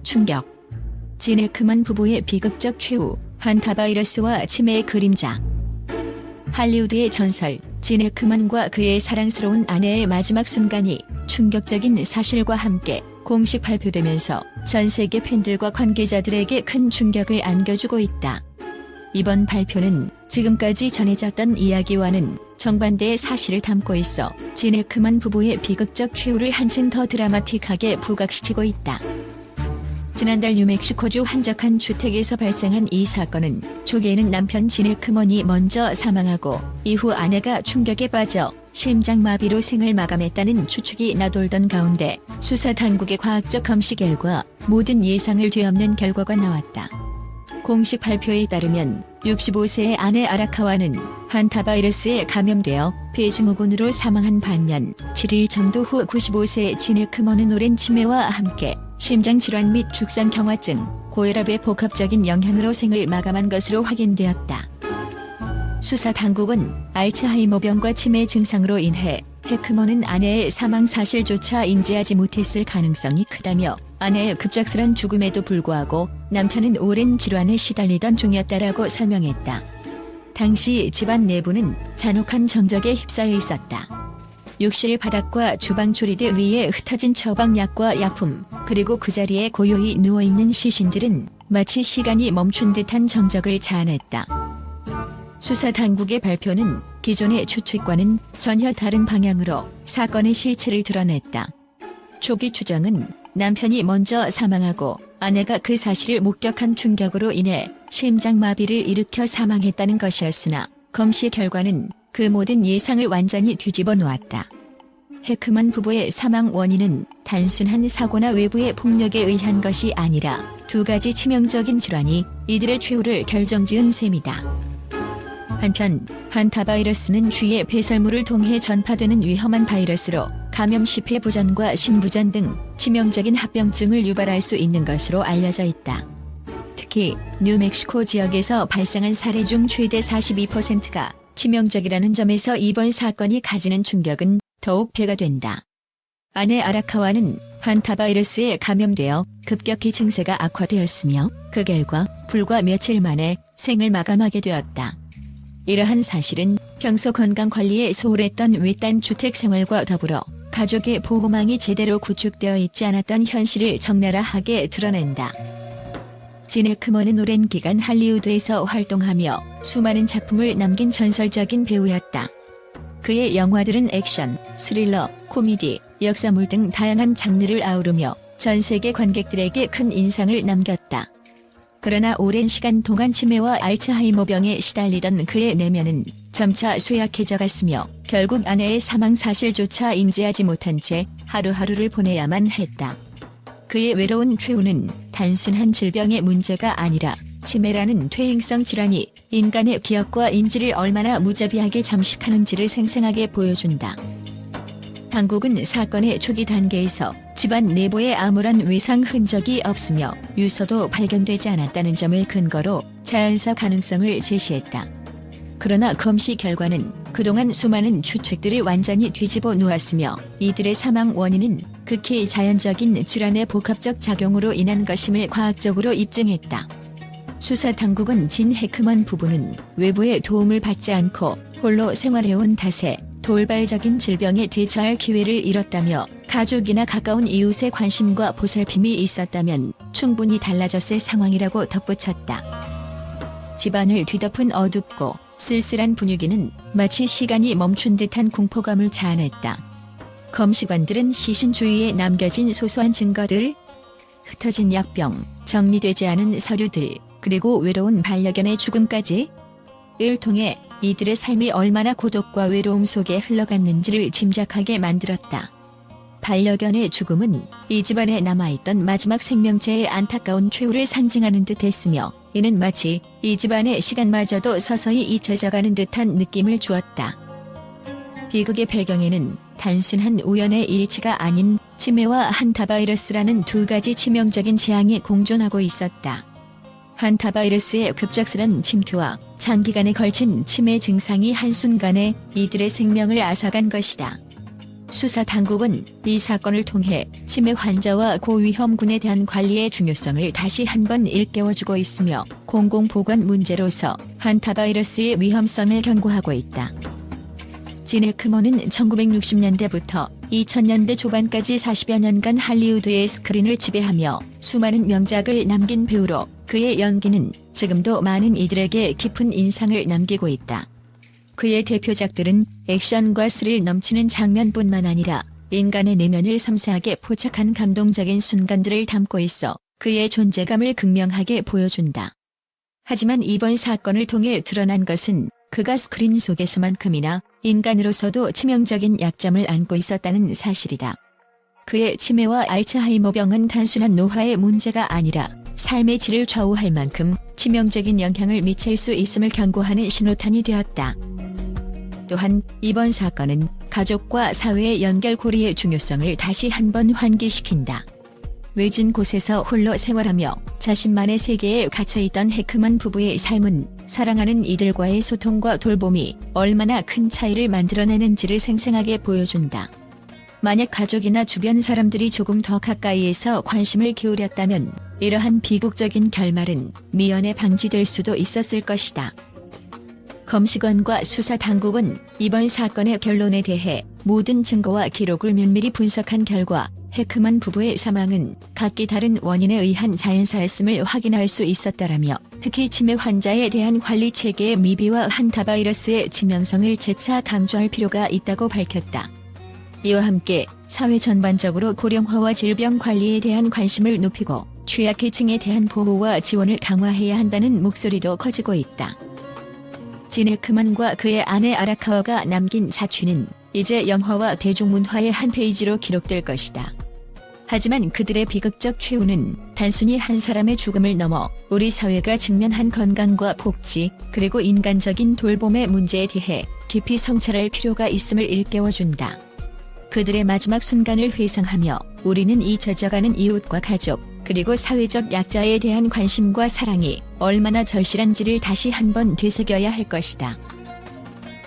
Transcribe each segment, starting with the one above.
충격. 진 해크먼 부부의 비극적 최후, 한타바이러스와 치매의 그림자. 할리우드의 전설, 진 해크먼과 그의 사랑스러운 아내의 마지막 순간이 충격적인 사실과 함께 공식 발표되면서 전 세계 팬들과 관계자들에게 큰 충격을 안겨주고 있다. 이번 발표는 지금까지 전해졌던 이야기와는 정반대의 사실을 담고 있어 진 해크먼 부부의 비극적 최후를 한층 더 드라마틱하게 부각시키고 있다. 지난달 뉴멕시코주 한적한 주택에서 발생한 이 사건은 초기에는 남편 진 해크먼이 먼저 사망하고 이후 아내가 충격에 빠져 심장마비로 생을 마감했다는 추측이 나돌던 가운데 수사 당국의 과학적 검시 결과 모든 예상을 뒤엎는 결과가 나왔다. 공식 발표에 따르면 65세의 아내 아라카와는 한타바이러스에 감염되어 폐증후군으로 사망한 반면 7일 정도 후 95세의 진 해크먼은 오랜 치매와 함께 심장질환 및 죽상경화증, 고혈압의 복합적인 영향으로 생을 마감한 것으로 확인되었다. 수사 당국은 알츠하이머병과 치매 증상으로 인해 해크먼은 아내의 사망 사실조차 인지하지 못했을 가능성이 크다며 아내의 급작스런 죽음에도 불구하고 남편은 오랜 질환에 시달리던 중이었다라고 설명했다. 당시 집안 내부는 잔혹한 정적에 휩싸여 있었다. 욕실 바닥과 주방 조리대 위에 흩어진 처방약과 약품, 그리고 그 자리에 고요히 누워있는 시신들은 마치 시간이 멈춘 듯한 정적을 자아냈다. 수사 당국의 발표는 기존의 추측과는 전혀 다른 방향으로 사건의 실체를 드러냈다. 초기 추정은 남편이 먼저 사망하고 아내가 그 사실을 목격한 충격으로 인해 심장마비를 일으켜 사망했다는 것이었으나 검시 결과는 그 모든 예상을 완전히 뒤집어 놓았다. 해크먼 부부의 사망 원인은 단순한 사고나 외부의 폭력에 의한 것이 아니라 두 가지 치명적인 질환이 이들의 최후를 결정지은 셈이다. 한편 한타바이러스는 주위의 배설물을 통해 전파되는 위험한 바이러스로 감염 시 폐부전과 심부전 등 치명적인 합병증을 유발할 수 있는 것으로 알려져 있다. 특히 뉴멕시코 지역에서 발생한 사례 중 최대 42%가 치명적이라는 점에서 이번 사건이 가지는 충격은 더욱 배가 된다. 아내 아라카와는 한타바이러스에 감염되어 급격히 증세가 악화되었으며 그 결과 불과 며칠 만에 생을 마감하게 되었다. 이러한 사실은 평소 건강관리에 소홀했던 외딴 주택 생활과 더불어 가족의 보호망이 제대로 구축되어 있지 않았던 현실을 적나라하게 드러낸다. 진 해크먼은 오랜 기간 할리우드에서 활동하며 수많은 작품을 남긴 전설적인 배우였다. 그의 영화들은 액션, 스릴러, 코미디, 역사물 등 다양한 장르를 아우르며 전 세계 관객들에게 큰 인상을 남겼다. 그러나 오랜 시간 동안 치매와 알츠하이머병에 시달리던 그의 내면은 점차 쇠약해져 갔으며 결국 아내의 사망 사실조차 인지하지 못한 채 하루하루를 보내야만 했다. 그의 외로운 최후는 단순한 질병의 문제가 아니라 치매라는 퇴행성 질환이 인간의 기억과 인지를 얼마나 무자비하게 잠식하는지를 생생하게 보여준다. 당국은 사건의 초기 단계에서 집안 내부에 아무런 외상 흔적이 없으며 유서도 발견되지 않았다는 점을 근거로 자연사 가능성을 제시했다. 그러나 검시 결과는 그동안 수많은 추측들을 완전히 뒤집어 놓았으며 이들의 사망 원인은 극히 자연적인 질환의 복합적 작용으로 인한 것임을 과학적으로 입증했다. 수사 당국은 진 해크먼 부부는 외부의 도움을 받지 않고 홀로 생활해온 탓에 돌발적인 질병에 대처할 기회를 잃었다며 가족이나 가까운 이웃의 관심과 보살핌이 있었다면 충분히 달라졌을 상황이라고 덧붙였다. 집안을 뒤덮은 어둡고 쓸쓸한 분위기는 마치 시간이 멈춘 듯한 공포감을 자아냈다. 검시관들은 시신 주위에 남겨진 소소한 증거들, 흩어진 약병, 정리되지 않은 서류들, 그리고 외로운 반려견의 죽음까지 을 통해 이들의 삶이 얼마나 고독과 외로움 속에 흘러갔는지를 짐작하게 만들었다. 반려견의 죽음은 이 집안에 남아있던 마지막 생명체의 안타까운 최후를 상징하는 듯 했으며 이는 마치 이 집안의 시간마저도 서서히 잊혀져가는 듯한 느낌을 주었다. 비극의 배경에는 단순한 우연의 일치가 아닌 치매와 한타바이러스라는 두 가지 치명적인 재앙이 공존하고 있었다. 한타바이러스의 급작스런 침투와 장기간에 걸친 치매 증상이 한순간에 이들의 생명을 앗아간 것이다. 수사 당국은 이 사건을 통해 치매 환자와 고위험군에 대한 관리의 중요성을 다시 한번 일깨워주고 있으며 공공보건 문제로서 한타바이러스의 위험성을 경고하고 있다. 진 해크먼은 1960년대부터 2000년대 초반까지 40여 년간 할리우드의 스크린을 지배하며 수많은 명작을 남긴 배우로 그의 연기는 지금도 많은 이들에게 깊은 인상을 남기고 있다. 그의 대표작들은 액션과 스릴 넘치는 장면뿐만 아니라 인간의 내면을 섬세하게 포착한 감동적인 순간들을 담고 있어 그의 존재감을 극명하게 보여준다. 하지만 이번 사건을 통해 드러난 것은 그가 스크린 속에서만큼이나 인간으로서도 치명적인 약점을 안고 있었다는 사실이다. 그의 치매와 알츠하이머병은 단순한 노화의 문제가 아니라 삶의 질을 좌우할 만큼 치명적인 영향을 미칠 수 있음을 경고하는 신호탄이 되었다. 또한 이번 사건은 가족과 사회의 연결고리의 중요성을 다시 한번 환기시킨다. 외진 곳에서 홀로 생활하며 자신만의 세계에 갇혀있던 해크먼 부부의 삶은 사랑하는 이들과의 소통과 돌봄이 얼마나 큰 차이를 만들어내는지를 생생하게 보여준다. 만약 가족이나 주변 사람들이 조금 더 가까이에서 관심을 기울였다면 이러한 비극적인 결말은 미연에 방지될 수도 있었을 것이다. 검시관과 수사 당국은 이번 사건의 결론에 대해 모든 증거와 기록을 면밀히 분석한 결과 해크먼 부부의 사망은 각기 다른 원인에 의한 자연사였음을 확인할 수 있었다라며 특히 치매 환자에 대한 관리 체계의 미비와 한타바이러스의致命성을 재차 강조할 필요가 있다고 밝혔다. 이와 함께 사회 전반적으로 고령화와 질병 관리에 대한 관심을 높이고 취약계층에 대한 보호와 지원을 강화해야 한다는 목소리도 커지고 있다. 진 해크먼과 그의 아내 아라카와가 남긴 자취는 이제 영화와 대중문화의 한 페이지로 기록될 것이다. 하지만 그들의 비극적 최후는 단순히 한 사람의 죽음을 넘어 우리 사회가 직면한 건강과 복지, 그리고 인간적인 돌봄의 문제에 대해 깊이 성찰할 필요가 있음을 일깨워준다. 그들의 마지막 순간을 회상하며 우리는 잊혀져가는 이웃과 가족, 그리고 사회적 약자에 대한 관심과 사랑이 얼마나 절실한지를 다시 한번 되새겨야 할 것이다.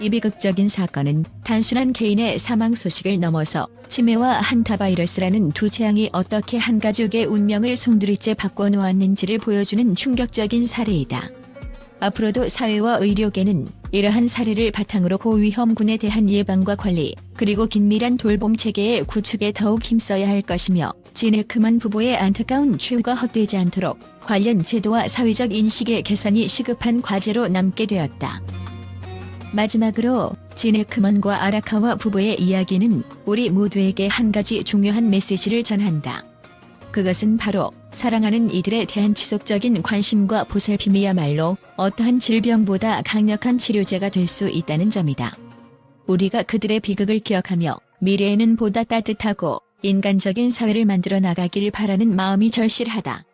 이 비극적인 사건은 단순한 개인의 사망 소식을 넘어서 치매와 한타바이러스라는 두 재앙이 어떻게 한 가족의 운명을 송두리째 바꿔놓았는지를 보여주는 충격적인 사례이다. 앞으로도 사회와 의료계는 이러한 사례를 바탕으로 고위험군에 대한 예방과 관리, 그리고 긴밀한 돌봄 체계의 구축에 더욱 힘써야 할 것이며 진 해크먼 부부의 안타까운 최후가 헛되지 않도록 관련 제도와 사회적 인식의 개선이 시급한 과제로 남게 되었다. 마지막으로 진 해크먼과 아라카와 부부의 이야기는 우리 모두에게 한 가지 중요한 메시지를 전한다. 그것은 바로 사랑하는 이들에 대한 지속적인 관심과 보살핌이야말로 어떠한 질병보다 강력한 치료제가 될 수 있다는 점이다. 우리가 그들의 비극을 기억하며 미래에는 보다 따뜻하고 인간적인 사회를 만들어 나가길 바라는 마음이 절실하다.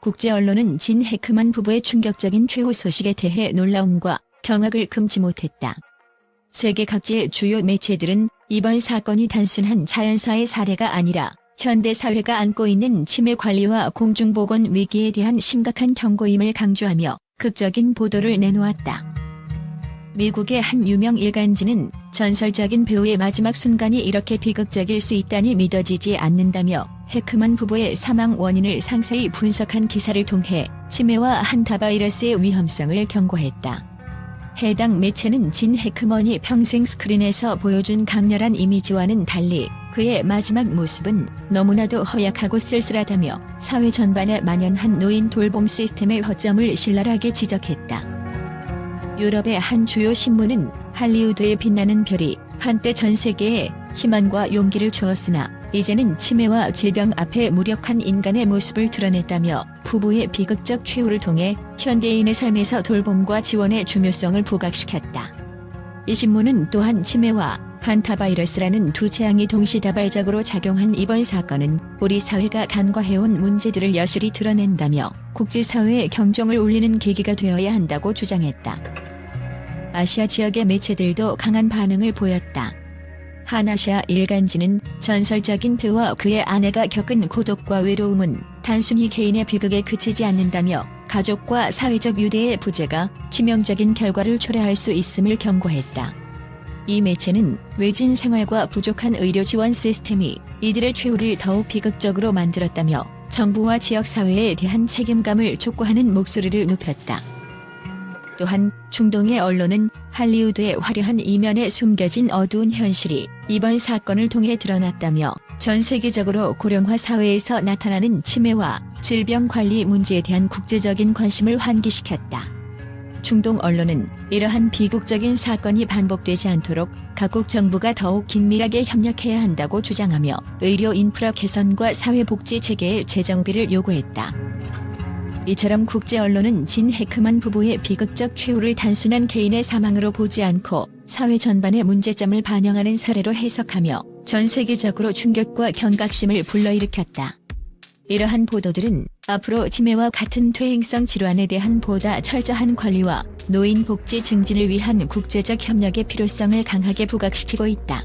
국제 언론은 진 해크먼 부부의 충격적인 최후 소식에 대해 놀라움과 경악을 금치 못했다. 세계 각지의 주요 매체들은 이번 사건이 단순한 자연사의 사례가 아니라 현대 사회가 안고 있는 치매 관리와 공중보건 위기에 대한 심각한 경고임을 강조하며 극적인 보도를 내놓았다. 미국의 한 유명 일간지는 전설적인 배우의 마지막 순간이 이렇게 비극적일 수 있다니 믿어지지 않는다며 해크먼 부부의 사망 원인을 상세히 분석한 기사를 통해 치매와 한타바이러스의 위험성을 경고했다. 해당 매체는 진 해크먼이 평생 스크린에서 보여준 강렬한 이미지와는 달리 그의 마지막 모습은 너무나도 허약하고 쓸쓸하다며 사회 전반에 만연한 노인 돌봄 시스템의 허점을 신랄하게 지적했다. 유럽의 한 주요 신문은 할리우드의 빛나는 별이 한때 전 세계에 희망과 용기를 주었으나 이제는 치매와 질병 앞에 무력한 인간의 모습을 드러냈다며 부부의 비극적 최후를 통해 현대인의 삶에서 돌봄과 지원의 중요성을 부각시켰다. 이 신문은 또한 치매와 한타바이러스라는 두 재앙이 동시다발적으로 작용한 이번 사건은 우리 사회가 간과해온 문제들을 여실히 드러낸다며 국제사회의 경종을 울리는 계기가 되어야 한다고 주장했다. 아시아 지역의 매체들도 강한 반응을 보였다. 한아시아 일간지는 전설적인 배우와 그의 아내가 겪은 고독과 외로움은 단순히 개인의 비극에 그치지 않는다며 가족과 사회적 유대의 부재가 치명적인 결과를 초래할 수 있음을 경고했다. 이 매체는 외진 생활과 부족한 의료 지원 시스템이 이들의 최후를 더욱 비극적으로 만들었다며 정부와 지역사회에 대한 책임감을 촉구하는 목소리를 높였다. 또한 중동의 언론은 할리우드의 화려한 이면에 숨겨진 어두운 현실이 이번 사건을 통해 드러났다며 전 세계적으로 고령화 사회에서 나타나는 치매와 질병 관리 문제에 대한 국제적인 관심을 환기시켰다. 중동 언론은 이러한 비극적인 사건이 반복되지 않도록 각국 정부가 더욱 긴밀하게 협력해야 한다고 주장하며 의료 인프라 개선과 사회복지 체계의 재정비를 요구했다. 이처럼 국제 언론은 진 해크만 부부의 비극적 최후를 단순한 개인의 사망으로 보지 않고 사회 전반의 문제점을 반영하는 사례로 해석하며 전 세계적으로 충격과 경각심을 불러일으켰다. 이러한 보도들은 앞으로 치매와 같은 퇴행성 질환에 대한 보다 철저한 관리와 노인 복지 증진을 위한 국제적 협력의 필요성을 강하게 부각시키고 있다.